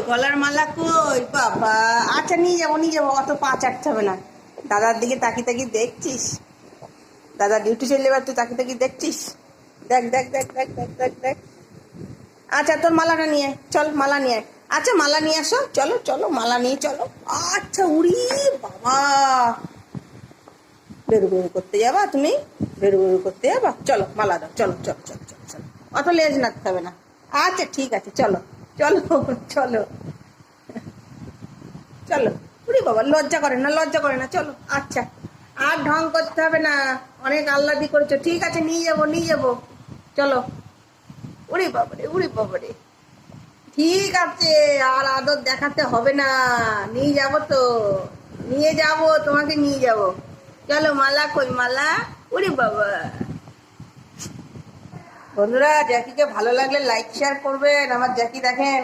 গলার মালা কই বাবা? আচ্ছা নিয়ে যাবো, অত পা চাটতে হবে না। দাদার দিকে তাকিয়ে তাকিয়ে দেখছিস? দাদা ডিউটি চলে এবার তুই তাকিয়ে তাকিয়ে দেখছিস? দেখ দেখ দেখ দেখ দেখ দেখ দেখ। আচ্ছা তোর মালাটা নিয়ে আয়, চল মালা নিয়ে আয়। আচ্ছা মালা নিয়ে আসো, চলো চলো মালা নিয়ে চলো। আচ্ছা উড়ি বাবা, বেরু বেরু করতে যাবা তুমি? বেরু বেরু করতে যাবা? চলো মালা দাও, চলো চলো চলো চলো চলো। অত লেজ নাড়তে হবে না। আচ্ছা ঠিক আছে, চলো চলো চলো চলো। উড়ি বাবা, লজ্জা করে না, লজ্জা করে না, চলো। আচ্ছা আর ঢং করতে হবে না, অনেক আহ্লাদি করেছো। ঠিক আছে নিয়ে যাবো নিয়ে যাবো, চলো। উড়ি বাবারে, উড়ি বাবারে। ঠিক আছে, আর আদর দেখাতে হবে না, নিয়ে যাব তো, নিয়ে যাব, তোমাকে নিয়ে যাব। চলো মালা কই মালা? উড়ি বাবা। বন্ধুরা জ্যাকিকে ভালো লাগলে লাইক শেয়ার করবেন। আমার জ্যাকি দেখেন